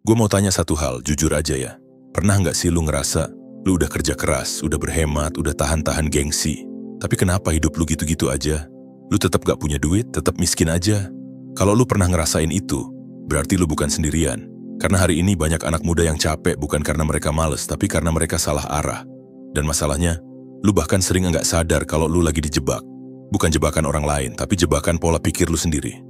Gue mau tanya satu hal, jujur aja ya. Pernah nggak sih lu ngerasa lu udah kerja keras, udah berhemat, udah tahan-tahan gengsi, tapi kenapa hidup lu gitu-gitu aja? Lu tetap gak punya duit, tetap miskin aja. Kalau lu pernah ngerasain itu, berarti lu bukan sendirian. Karena hari ini banyak anak muda yang capek bukan karena mereka males, tapi karena mereka salah arah. Dan masalahnya, lu bahkan sering nggak sadar kalau lu lagi dijebak. Bukan jebakan orang lain, tapi jebakan pola pikir lu sendiri.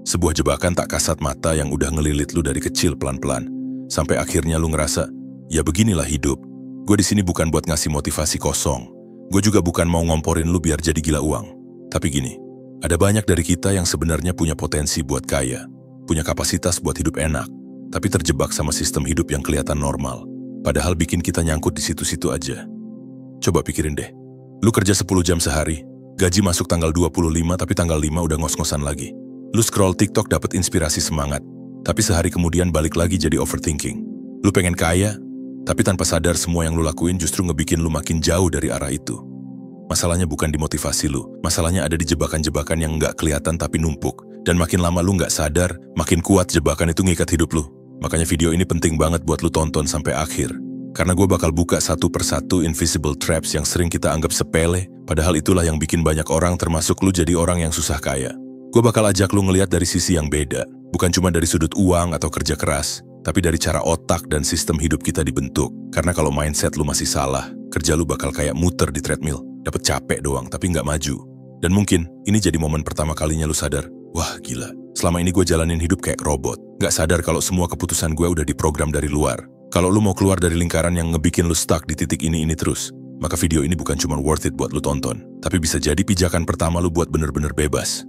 Sebuah jebakan tak kasat mata yang udah ngelilit lu dari kecil pelan-pelan. Sampai akhirnya lu ngerasa, ya beginilah hidup. Gue di sini bukan buat ngasih motivasi kosong. Gue juga bukan mau ngomporin lu biar jadi gila uang. Tapi gini, ada banyak dari kita yang sebenarnya punya potensi buat kaya, punya kapasitas buat hidup enak, tapi terjebak sama sistem hidup yang kelihatan normal. Padahal bikin kita nyangkut di situ-situ aja. Coba pikirin deh, lu kerja 10 jam sehari, gaji masuk tanggal 25 tapi tanggal 5 udah ngos-ngosan lagi. Lu scroll TikTok dapat inspirasi semangat, tapi sehari kemudian balik lagi jadi overthinking. Lu pengen kaya, tapi tanpa sadar semua yang lu lakuin justru ngebikin lu makin jauh dari arah itu. Masalahnya bukan di motivasi lu, masalahnya ada di jebakan-jebakan yang nggak kelihatan tapi numpuk. Dan makin lama lu nggak sadar, makin kuat jebakan itu ngikat hidup lu. Makanya video ini penting banget buat lu tonton sampai akhir. Karena gue bakal buka satu persatu invisible traps yang sering kita anggap sepele, padahal itulah yang bikin banyak orang termasuk lu jadi orang yang susah kaya. Gue bakal ajak lu ngeliat dari sisi yang beda, bukan cuma dari sudut uang atau kerja keras, tapi dari cara otak dan sistem hidup kita dibentuk. Karena kalau mindset lu masih salah, kerja lu bakal kayak muter di treadmill, dapet capek doang tapi nggak maju. Dan mungkin ini jadi momen pertama kalinya lu sadar, wah gila, selama ini gue jalanin hidup kayak robot. Nggak sadar kalau semua keputusan gue udah diprogram dari luar. Kalau lu mau keluar dari lingkaran yang ngebikin lu stuck di titik ini terus, maka video ini bukan cuma worth it buat lu tonton, tapi bisa jadi pijakan pertama lu buat bener-bener bebas.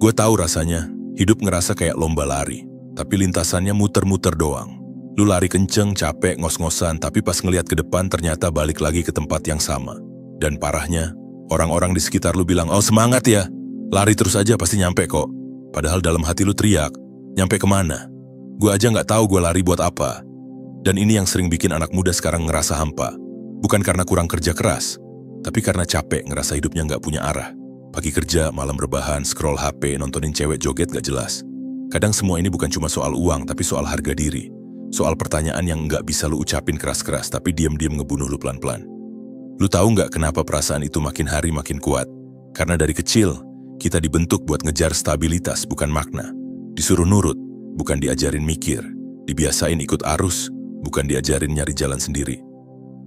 Gue tahu rasanya, hidup ngerasa kayak lomba lari, tapi lintasannya muter-muter doang. Lu lari kenceng, capek, ngos-ngosan, tapi pas ngeliat ke depan ternyata balik lagi ke tempat yang sama. Dan parahnya, orang-orang di sekitar lu bilang, oh semangat ya, lari terus aja pasti nyampe kok. Padahal dalam hati lu teriak, nyampe kemana? Gue aja nggak tahu gue lari buat apa. Dan ini yang sering bikin anak muda sekarang ngerasa hampa. Bukan karena kurang kerja keras, tapi karena capek ngerasa hidupnya nggak punya arah. Pagi kerja, malam rebahan, scroll HP, nontonin cewek joget gak jelas. Kadang semua ini bukan cuma soal uang, tapi soal harga diri. Soal pertanyaan yang nggak bisa lu ucapin keras-keras, tapi diam-diam ngebunuh lu pelan-pelan. Lu tahu nggak kenapa perasaan itu makin hari makin kuat? Karena dari kecil, kita dibentuk buat ngejar stabilitas, bukan makna. Disuruh nurut, bukan diajarin mikir. Dibiasain ikut arus, bukan diajarin nyari jalan sendiri.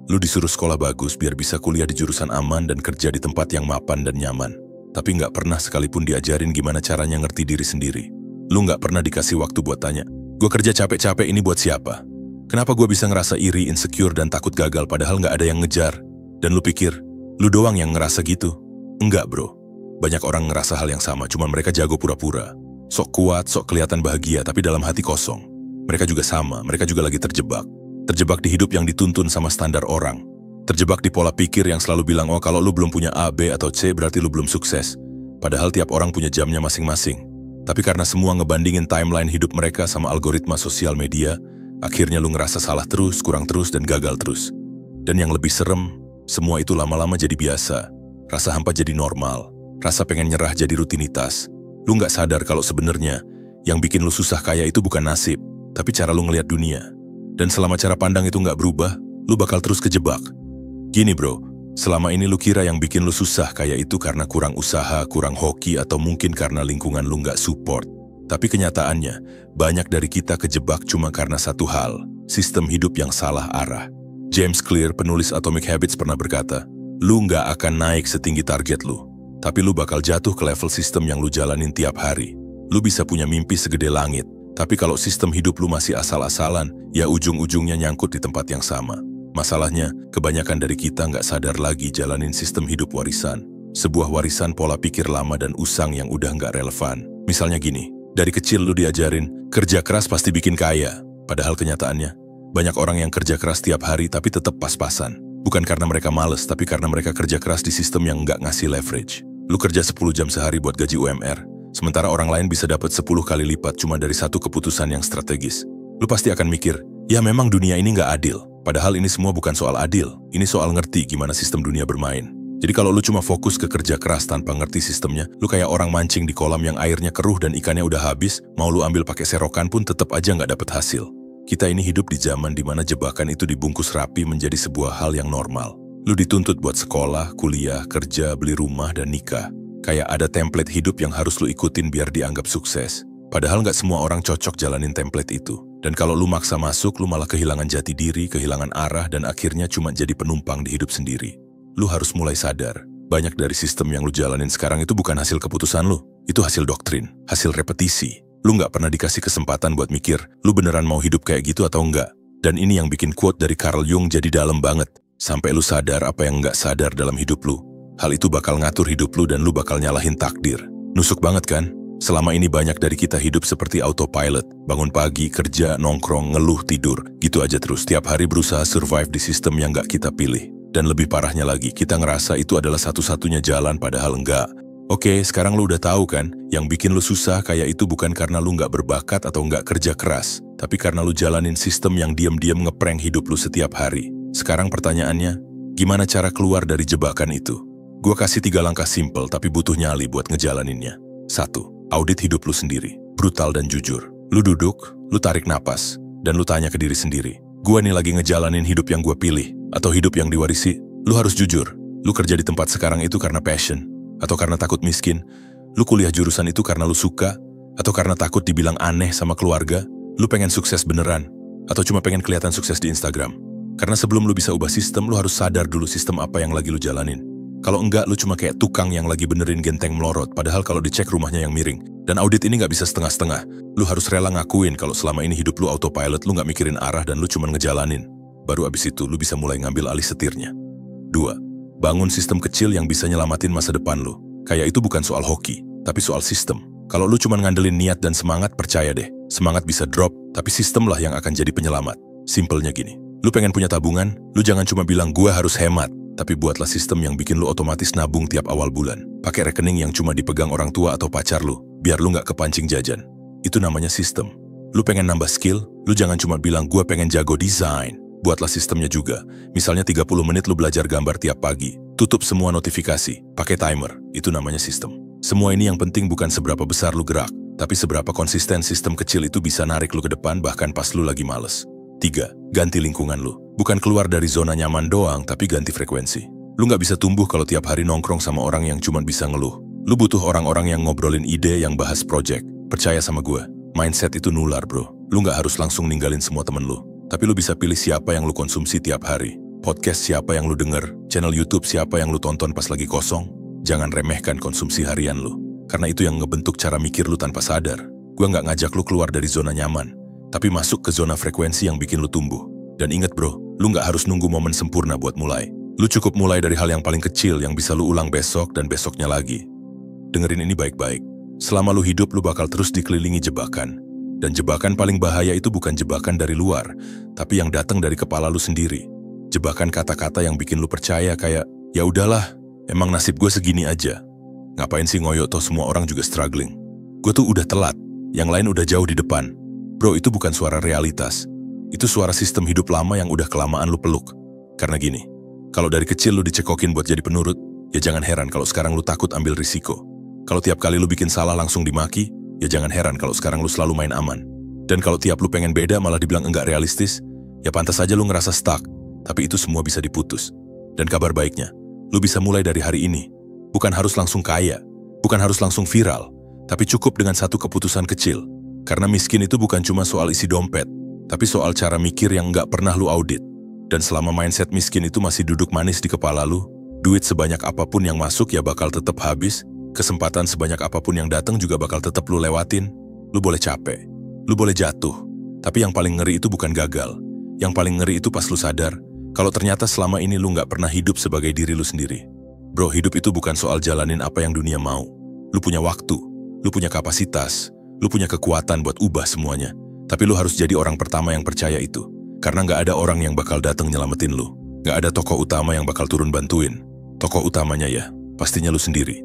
Lu disuruh sekolah bagus biar bisa kuliah di jurusan aman dan kerja di tempat yang mapan dan nyaman. Tapi nggak pernah sekalipun diajarin gimana caranya ngerti diri sendiri. Lu nggak pernah dikasih waktu buat tanya, gue kerja capek-capek ini buat siapa? Kenapa gue bisa ngerasa iri, insecure, dan takut gagal padahal nggak ada yang ngejar? Dan lu pikir, lu doang yang ngerasa gitu? Enggak bro, banyak orang ngerasa hal yang sama, cuma mereka jago pura-pura. Sok kuat, sok kelihatan bahagia, tapi dalam hati kosong. Mereka juga sama, mereka juga lagi terjebak. Terjebak di hidup yang dituntun sama standar orang. Terjebak di pola pikir yang selalu bilang, oh kalau lu belum punya A, B, atau C berarti lu belum sukses. Padahal tiap orang punya jamnya masing-masing. Tapi karena semua ngebandingin timeline hidup mereka sama algoritma sosial media, akhirnya lu ngerasa salah terus, kurang terus, dan gagal terus. Dan yang lebih serem, semua itu lama-lama jadi biasa. Rasa hampa jadi normal. Rasa pengen nyerah jadi rutinitas. Lu nggak sadar kalau sebenarnya yang bikin lu susah kaya itu bukan nasib, tapi cara lu ngeliat dunia. Dan selama cara pandang itu nggak berubah, lu bakal terus kejebak. Gini bro, selama ini lu kira yang bikin lu susah kaya itu karena kurang usaha, kurang hoki, atau mungkin karena lingkungan lu nggak support. Tapi kenyataannya, banyak dari kita kejebak cuma karena satu hal, sistem hidup yang salah arah. James Clear, penulis Atomic Habits, pernah berkata, lu nggak akan naik setinggi target lu, tapi lu bakal jatuh ke level sistem yang lu jalanin tiap hari. Lu bisa punya mimpi segede langit, tapi kalau sistem hidup lu masih asal-asalan, ya ujung-ujungnya nyangkut di tempat yang sama. Masalahnya, kebanyakan dari kita nggak sadar lagi jalanin sistem hidup warisan. Sebuah warisan pola pikir lama dan usang yang udah nggak relevan. Misalnya gini, dari kecil lu diajarin, kerja keras pasti bikin kaya. Padahal kenyataannya, banyak orang yang kerja keras tiap hari tapi tetap pas-pasan. Bukan karena mereka males, tapi karena mereka kerja keras di sistem yang nggak ngasih leverage. Lu kerja 10 jam sehari buat gaji UMR, sementara orang lain bisa dapat 10 kali lipat cuma dari satu keputusan yang strategis. Lu pasti akan mikir, ya memang dunia ini nggak adil. Padahal ini semua bukan soal adil, ini soal ngerti gimana sistem dunia bermain. Jadi kalau lu cuma fokus ke kerja keras tanpa ngerti sistemnya, lu kayak orang mancing di kolam yang airnya keruh dan ikannya udah habis, mau lu ambil pakai serokan pun tetap aja nggak dapet hasil. Kita ini hidup di zaman dimana jebakan itu dibungkus rapi menjadi sebuah hal yang normal. Lu dituntut buat sekolah, kuliah, kerja, beli rumah, dan nikah. Kayak ada template hidup yang harus lu ikutin biar dianggap sukses. Padahal nggak semua orang cocok jalanin template itu. Dan kalau lu maksa masuk, lu malah kehilangan jati diri, kehilangan arah, dan akhirnya cuma jadi penumpang di hidup sendiri. Lu harus mulai sadar, banyak dari sistem yang lu jalanin sekarang itu bukan hasil keputusan lu. Itu hasil doktrin, hasil repetisi. Lu nggak pernah dikasih kesempatan buat mikir, lu beneran mau hidup kayak gitu atau enggak. Dan ini yang bikin quote dari Carl Jung jadi dalam banget. Sampai lu sadar apa yang nggak sadar dalam hidup lu. Hal itu bakal ngatur hidup lu dan lu bakal nyalahin takdir. Nusuk banget kan? Selama ini banyak dari kita hidup seperti autopilot. Bangun pagi, kerja, nongkrong, ngeluh, tidur. Gitu aja terus, tiap hari berusaha survive di sistem yang nggak kita pilih. Dan lebih parahnya lagi, kita ngerasa itu adalah satu-satunya jalan padahal enggak. Oke, sekarang lu udah tahu kan, yang bikin lu susah kayak itu bukan karena lu nggak berbakat atau nggak kerja keras, tapi karena lu jalanin sistem yang diam-diam ngeprank hidup lu setiap hari. Sekarang pertanyaannya, gimana cara keluar dari jebakan itu? Gua kasih 3 langkah simple tapi butuh nyali buat ngejalaninnya. 1. Audit hidup lu sendiri, brutal dan jujur. Lu duduk, lu tarik napas, dan lu tanya ke diri sendiri. Gua nih lagi ngejalanin hidup yang gua pilih, atau hidup yang diwarisi? Lu harus jujur. Lu kerja di tempat sekarang itu karena passion, atau karena takut miskin? Lu kuliah jurusan itu karena lu suka, atau karena takut dibilang aneh sama keluarga? Lu pengen sukses beneran, atau cuma pengen kelihatan sukses di Instagram? Karena sebelum lu bisa ubah sistem, lu harus sadar dulu sistem apa yang lagi lu jalanin. Kalau enggak, lu cuma kayak tukang yang lagi benerin genteng melorot, padahal kalau dicek rumahnya yang miring. Dan audit ini nggak bisa setengah-setengah. Lu harus rela ngakuin kalau selama ini hidup lu autopilot, lu nggak mikirin arah dan lu cuma ngejalanin. Baru abis itu, lu bisa mulai ngambil alih setirnya. 2. Bangun sistem kecil yang bisa nyelamatin masa depan lu. Kayak itu bukan soal hoki, tapi soal sistem. Kalau lu cuma ngandelin niat dan semangat, percaya deh, semangat bisa drop, tapi sistem lah yang akan jadi penyelamat. Simpelnya gini, lu pengen punya tabungan, lu jangan cuma bilang gua harus hemat. Tapi buatlah sistem yang bikin lu otomatis nabung tiap awal bulan. Pakai rekening yang cuma dipegang orang tua atau pacar lu, biar lu nggak kepancing jajan. Itu namanya sistem. Lu pengen nambah skill, lu jangan cuma bilang gua pengen jago desain. Buatlah sistemnya juga. Misalnya 30 menit lu belajar gambar tiap pagi. Tutup semua notifikasi, pakai timer. Itu namanya sistem. Semua ini yang penting bukan seberapa besar lu gerak, tapi seberapa konsisten sistem kecil itu bisa narik lu ke depan bahkan pas lu lagi males. 3. Ganti lingkungan lu. Bukan keluar dari zona nyaman doang, tapi ganti frekuensi. Lu nggak bisa tumbuh kalau tiap hari nongkrong sama orang yang cuma bisa ngeluh. Lu butuh orang-orang yang ngobrolin ide, yang bahas project. Percaya sama gue, mindset itu nular bro. Lu nggak harus langsung ninggalin semua temen lu. Tapi lu bisa pilih siapa yang lu konsumsi tiap hari. Podcast siapa yang lu denger, channel YouTube siapa yang lu tonton pas lagi kosong. Jangan remehkan konsumsi harian lu. Karena itu yang ngebentuk cara mikir lu tanpa sadar. Gue nggak ngajak lu keluar dari zona nyaman, tapi masuk ke zona frekuensi yang bikin lu tumbuh. Dan inget bro, lu nggak harus nunggu momen sempurna buat mulai. Lu cukup mulai dari hal yang paling kecil yang bisa lu ulang besok dan besoknya lagi. Dengerin ini baik-baik. Selama lu hidup, lu bakal terus dikelilingi jebakan. Dan jebakan paling bahaya itu bukan jebakan dari luar, tapi yang datang dari kepala lu sendiri. Jebakan kata-kata yang bikin lu percaya kayak, ya udahlah, emang nasib gue segini aja. Ngapain sih ngoyo toh semua orang juga struggling. Gue tuh udah telat, yang lain udah jauh di depan. Bro, itu bukan suara realitas. Itu suara sistem hidup lama yang udah kelamaan lu peluk. Karena gini, kalau dari kecil lu dicekokin buat jadi penurut, ya jangan heran kalau sekarang lu takut ambil risiko. Kalau tiap kali lu bikin salah langsung dimaki, ya jangan heran kalau sekarang lu selalu main aman. Dan kalau tiap lu pengen beda malah dibilang enggak realistis, ya pantas aja lu ngerasa stuck. Tapi itu semua bisa diputus. Dan kabar baiknya, lu bisa mulai dari hari ini. Bukan harus langsung kaya, bukan harus langsung viral, tapi cukup dengan satu keputusan kecil. Karena miskin itu bukan cuma soal isi dompet, tapi soal cara mikir yang nggak pernah lu audit. Dan selama mindset miskin itu masih duduk manis di kepala lu, duit sebanyak apapun yang masuk ya bakal tetap habis, kesempatan sebanyak apapun yang datang juga bakal tetap lu lewatin. Lu boleh capek, lu boleh jatuh, tapi yang paling ngeri itu bukan gagal. Yang paling ngeri itu pas lu sadar, kalau ternyata selama ini lu nggak pernah hidup sebagai diri lu sendiri. Bro, hidup itu bukan soal jalanin apa yang dunia mau. Lu punya waktu, lu punya kapasitas, lu punya kekuatan buat ubah semuanya. Tapi lu harus jadi orang pertama yang percaya itu. Karena nggak ada orang yang bakal datang nyelamatin lu. Nggak ada tokoh utama yang bakal turun bantuin. Tokoh utamanya ya, pastinya lu sendiri.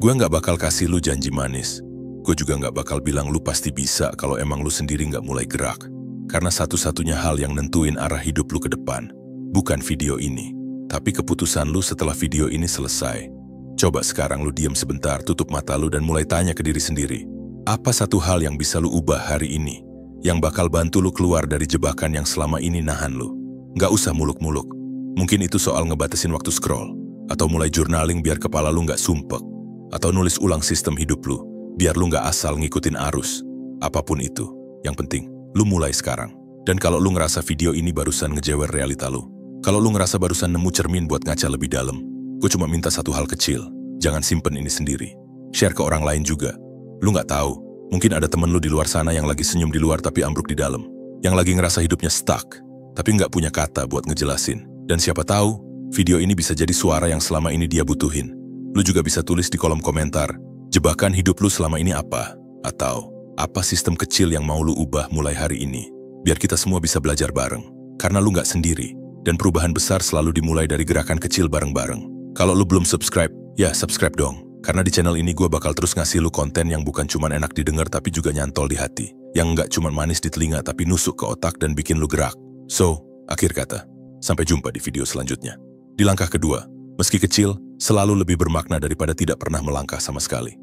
Gue nggak bakal kasih lu janji manis. Gue juga nggak bakal bilang lu pasti bisa kalau emang lu sendiri nggak mulai gerak. Karena satu-satunya hal yang nentuin arah hidup lu ke depan, bukan video ini, tapi keputusan lu setelah video ini selesai. Coba sekarang lu diam sebentar, tutup mata lu dan mulai tanya ke diri sendiri. Apa satu hal yang bisa lu ubah hari ini, yang bakal bantu lu keluar dari jebakan yang selama ini nahan lu? Nggak usah muluk-muluk. Mungkin itu soal ngebatasin waktu scroll, atau mulai journaling biar kepala lu nggak sumpek, atau nulis ulang sistem hidup lu, biar lu nggak asal ngikutin arus. Apapun itu, yang penting, lu mulai sekarang. Dan kalau lu ngerasa video ini barusan ngejewer realita lu, kalau lu ngerasa barusan nemu cermin buat ngaca lebih dalam, gue cuma minta satu hal kecil, jangan simpen ini sendiri. Share ke orang lain juga. Lu nggak tahu, mungkin ada temen lu di luar sana yang lagi senyum di luar tapi ambruk di dalam. Yang lagi ngerasa hidupnya stuck, tapi nggak punya kata buat ngejelasin. Dan siapa tahu, video ini bisa jadi suara yang selama ini dia butuhin. Lu juga bisa tulis di kolom komentar, jebakan hidup lu selama ini apa? Atau, apa sistem kecil yang mau lu ubah mulai hari ini? Biar kita semua bisa belajar bareng. Karena lu nggak sendiri. Dan perubahan besar selalu dimulai dari gerakan kecil bareng-bareng. Kalau lu belum subscribe, ya subscribe dong. Karena di channel ini gue bakal terus ngasih lu konten yang bukan cuma enak didengar tapi juga nyantol di hati. Yang nggak cuma manis di telinga tapi nusuk ke otak dan bikin lu gerak. So, akhir kata, sampai jumpa di video selanjutnya. Di langkah kedua, meski kecil, selalu lebih bermakna daripada tidak pernah melangkah sama sekali.